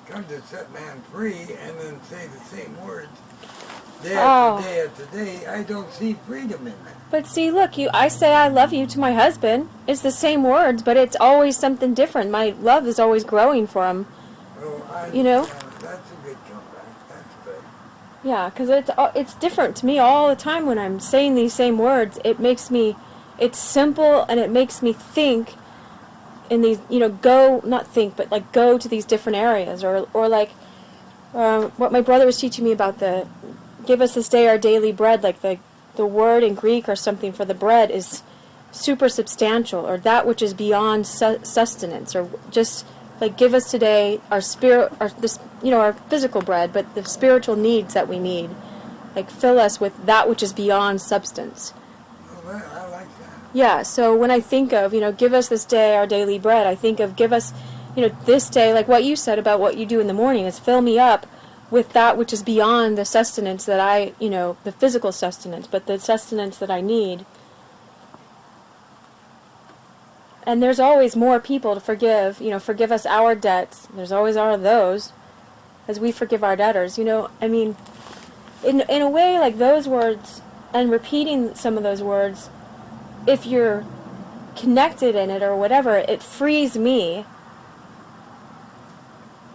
come to set man free and then say the same words day after day after day, I don't see freedom in that. But see, look, I say I love you to my husband. It's the same words, but it's always something different. My love is always growing for him. Well, you know? That's a good comeback. That's good. Yeah, because it's different to me all the time when I'm saying these same words. It's simple, and it makes me think in these, go to these different areas. Or like what my brother was teaching me about give us this day our daily bread, like the word in Greek or something for the bread is super substantial, or that which is beyond sustenance, or just like give us today our spirit, our physical bread, but the spiritual needs that we need. Like fill us with that which is beyond substance. Well, I like that. Yeah, so when I think of, give us this day our daily bread, I think of give us, this day, like what you said about what you do in the morning, is fill me up with that which is beyond the sustenance that the physical sustenance, but the sustenance that I need. And there's always more people to forgive, forgive us our debts. There's always are those, as we forgive our debtors. In a way, like those words, and repeating some of those words, if you're connected in it or whatever, it frees me.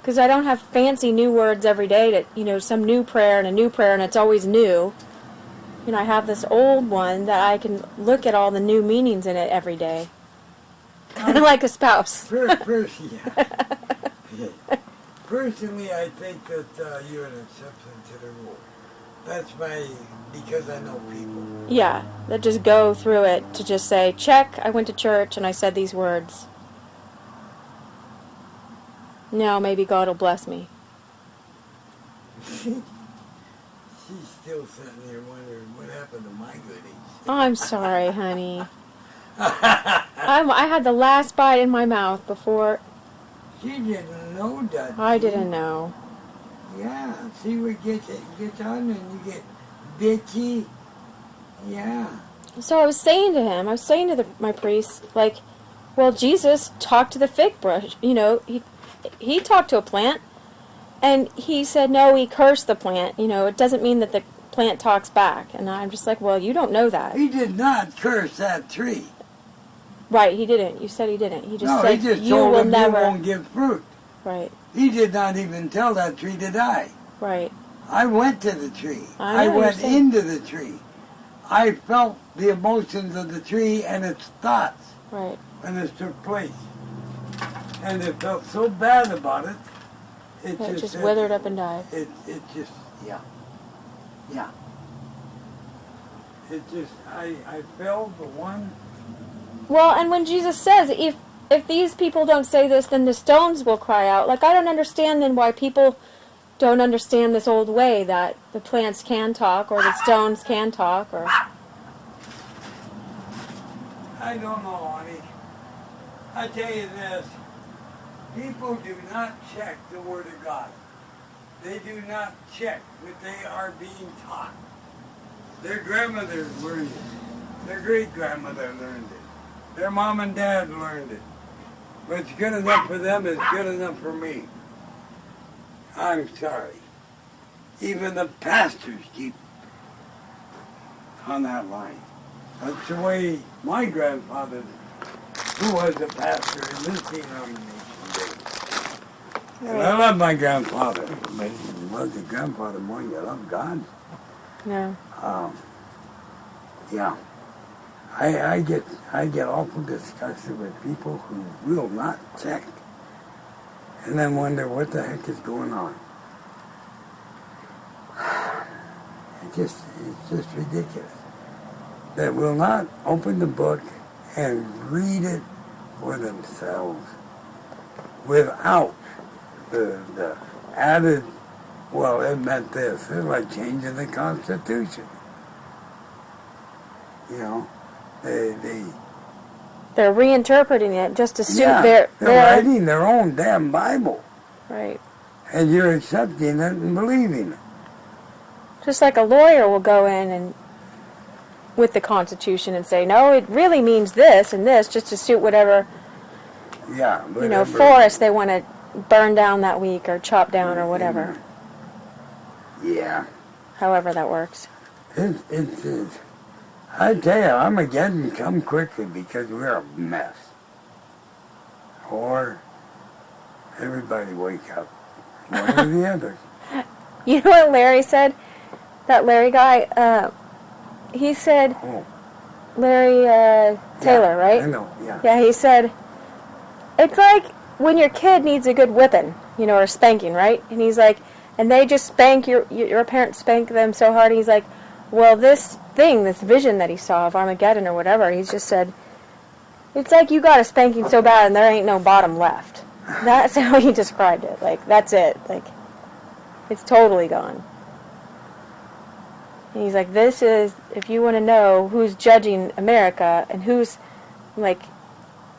Because I don't have fancy new words every day some new prayer, and it's always new. I have this old one that I can look at all the new meanings in it every day. Kind of like a spouse. Personally, I think that you're an exception to the rule. That's because I know people. Yeah, that just go through it to just say, check, I went to church and I said these words. Now maybe God will bless me. She's still sitting here wondering what happened to my goodies. I'm sorry, honey. I had the last bite in my mouth before. She didn't know that. I didn't know. Yeah, see what gets on and you get bitchy. Yeah. So I was saying to my priest, like, well, Jesus talked to the fig bush. He talked to a plant, and he said, no, he cursed the plant. It doesn't mean that the plant talks back. And I'm just like, well, you don't know that. He did not curse that tree. Right, he didn't. You said he didn't. He just said, he just you told will him never. You won't give fruit. Right. He did not even tell that tree to die. Right. I went to the tree. I went into the tree. I felt the emotions of the tree and its thoughts. Right. When this took place. And it felt so bad about it. It just withered up and died. It just, yeah. It just, I felt the one. Well, and when Jesus says, if these people don't say this, then the stones will cry out. Like, I don't understand then why people don't understand this old way that the plants can talk or the stones can talk. Or I don't know, honey. I tell you this. People do not check the Word of God. They do not check what they are being taught. Their grandmother learned it. Their great-grandmother learned it. Their mom and dad learned it. What's good enough for them is good enough for me. I'm sorry. Even the pastors keep on that line. That's the way my grandfather, who was a pastor in this denomination, did. And I love my grandfather. But he was a grandfather more than you love God. no. Yeah. I get awful disgusted with people who will not check and then wonder what the heck is going on. It's just ridiculous. That will not open the book and read it for themselves without the added, well, it meant this. It's like changing the Constitution. You know, They're reinterpreting it just to suit they're their writing their own damn Bible. Right. And you're accepting it and believing it. Just like a lawyer will go in and with the Constitution and say, no, it really means this and this, just to suit whatever Yeah, whatever. forest they want to burned down that week or chopped down or whatever. Yeah. However that works. It's I tell you, Armageddon come quickly because we're a mess. Or everybody wake up. One or the other. You know what Larry said? That Larry guy, he said, Larry Taylor, right? I know, yeah. Yeah, he said, it's like when your kid needs a good whipping, or spanking, right? And he's like, and they just spank, your parents spank them so hard. He's like, well, this vision that he saw of Armageddon or whatever, he's just said, it's like you got a spanking so bad and there ain't no bottom left. That's how he described it. Like, that's it. Like, it's totally gone. And he's like, this is, if you want to know who's judging America and who's, like,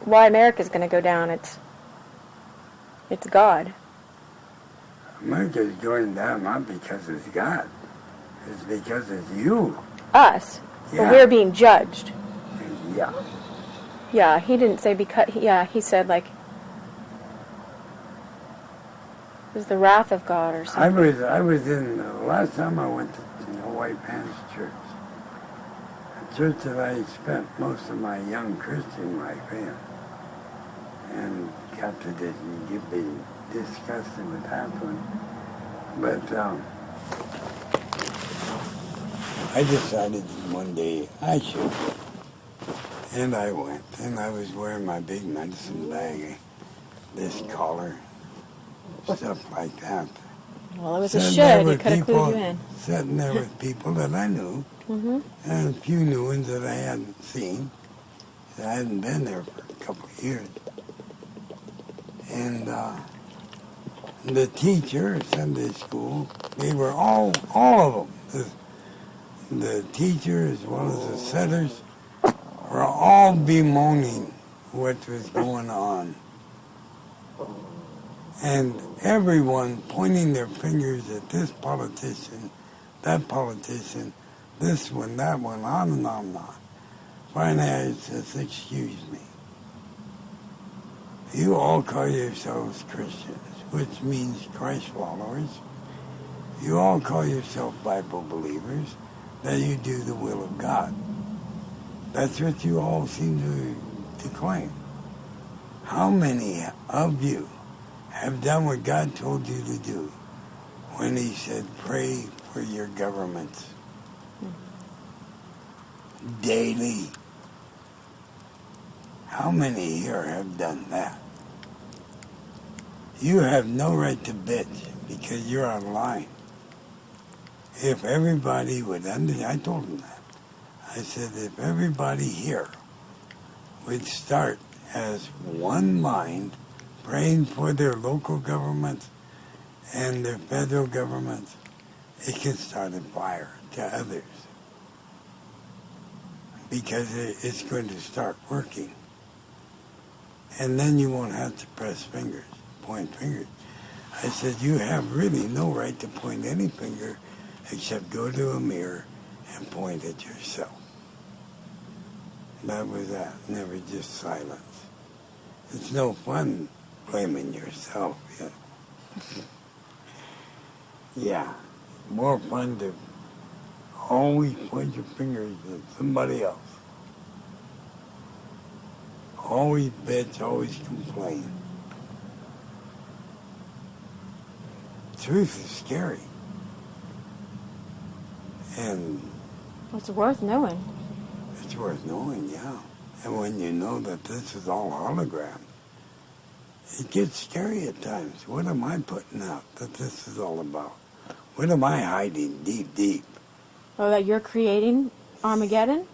why America's going to go down, it's God. America's going down not because it's God. It's because it's you. Us. Yeah. But we're being judged. Yeah. Yeah, he didn't say because, he said, like, it was the wrath of God or something. I was in, last time I went to White Pants Church. A church that I spent most of my young Christian life in. And got to be disgusted with that one. But I decided one day I should. And I went. And I was wearing my big medicine bag, this collar, stuff like that. Well, it was a should. It could have clued you in. Sitting there with people that I knew, and a few new ones that I hadn't seen. I hadn't been there for a couple of years. And the teacher at Sunday school, they were all of them. The teacher as well as the setters were all bemoaning what was going on. And everyone pointing their fingers at this politician, that politician, this one, that one, on and on and on. Finally, I says, excuse me. You all call yourselves Christians, which means Christ followers. You all call yourself Bible believers, that you do the will of God. That's what you all seem to claim. How many of you have done what God told you to do when he said, pray for your governments daily? How many here have done that? You have no right to bitch because you're online. If everybody would I told them that. I said, if everybody here would start as one mind, praying for their local governments and their federal governments, it can start a fire to others. Because it's going to start working. And then you won't have to point fingers. I said, you have really no right to point any finger except go to a mirror and point at yourself. That was that. Never just silence. It's no fun blaming yourself. Yeah. More fun to always point your fingers at somebody else. Always bitch, always complain. Truth is scary. And it's worth knowing. It's worth knowing, yeah. And when you know that this is all hologram, it gets scary at times. What am I putting out that this is all about? What am I hiding deep, deep? Oh, that you're creating Armageddon?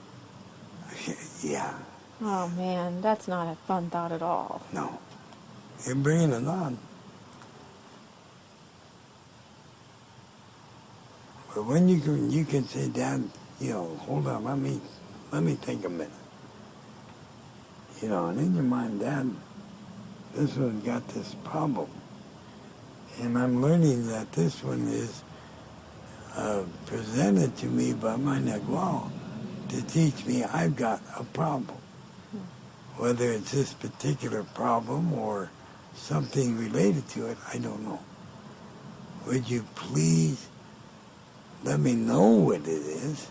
Yeah. Oh, man, that's not a fun thought at all. No. You're bringing it on. But when you can say, Dad, hold on, let me think a minute. And in your mind, Dad, this one's got this problem. And I'm learning that this one is presented to me by my neck wall to teach me I've got a problem. Whether it's this particular problem or something related to it, I don't know. Would you please let me know what it is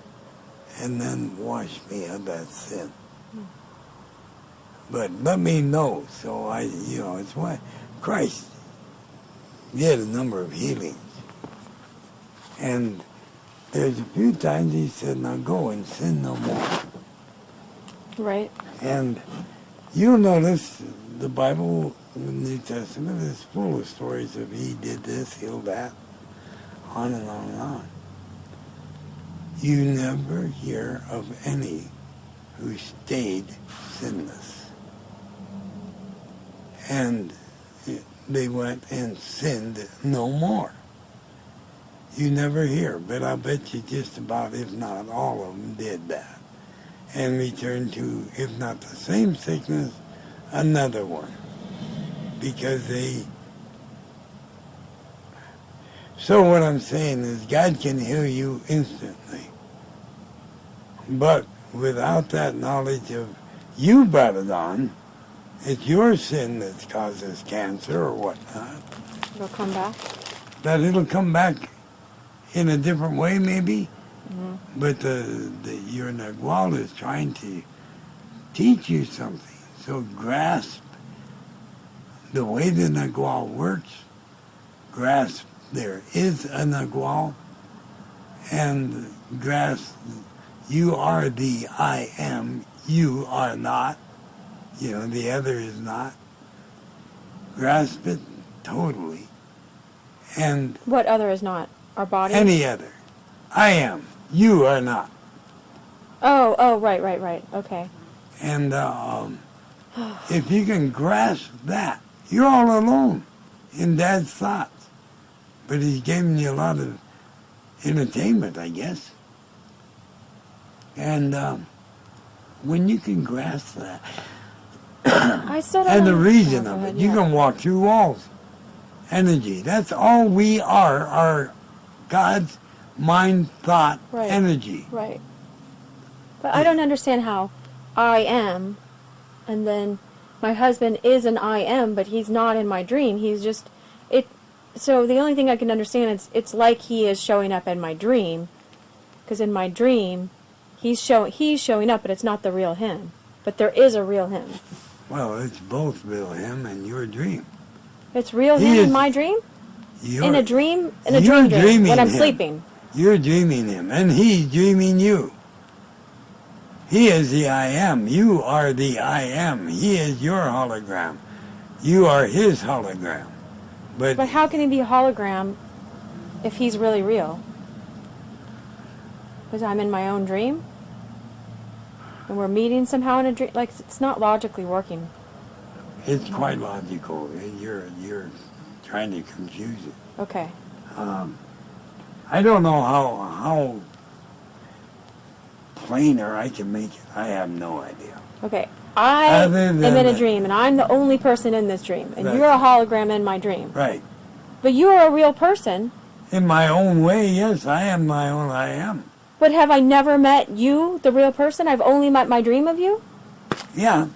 and then wash me of that sin? But let me know, so it's why Christ did a number of healings. And there's a few times he said, now go and sin no more. Right. And you'll notice the Bible, the New Testament, is full of stories of he did this, healed that, on and on and on. You never hear of any who stayed sinless. And they went and sinned no more. You never hear, but I bet you just about, if not all of them, did that. And returned to, if not the same sickness, another one. Because So what I'm saying is God can heal you instantly. But without that knowledge of you brought it on, it's your sin that causes cancer or whatnot. It'll come back. That it'll come back in a different way, maybe. Mm-hmm. But your Nagual is trying to teach you something. So grasp the way the Nagual works. Grasp there is a Nagual. And grasp you are the I am. You are not. The other is not. Grasp it totally. And what other is not? Our body? Any other. I am. You are not. Oh, right. Okay. And if you can grasp that, you're all alone in Dad's thoughts. But he's giving you a lot of entertainment, I guess. And when you can grasp that, I still don't and the know. reason Go of ahead, it, you can walk through walls. Energy. That's all we are God's mind, thought, Right. energy. Right. But I don't understand how I am, and then my husband is an I am, but he's not in my dream. He's just it. So the only thing I can understand is it's like he is showing up in my dream, because in my dream, he's showing up, but it's not the real him. But there is a real him. Well, it's both real him and your dream. It's real him in my dream? In a dream? In a dream when I'm sleeping. You're dreaming him, and he's dreaming you. He is the I am. You are the I am. He is your hologram. You are his hologram. But how can he be a hologram if he's really real? Because I'm in my own dream? And we're meeting somehow in a dream? Like, it's not logically working. It's quite logical. You're trying to confuse it. Okay. I don't know how plainer I can make it. I have no idea. Okay. I am in a dream, and I'm the only person in this dream, and you're a hologram in my dream. Right. But you're a real person. In my own way, yes, I am my own I am. But have I never met you, the real person? I've only met my dream of you? Yeah.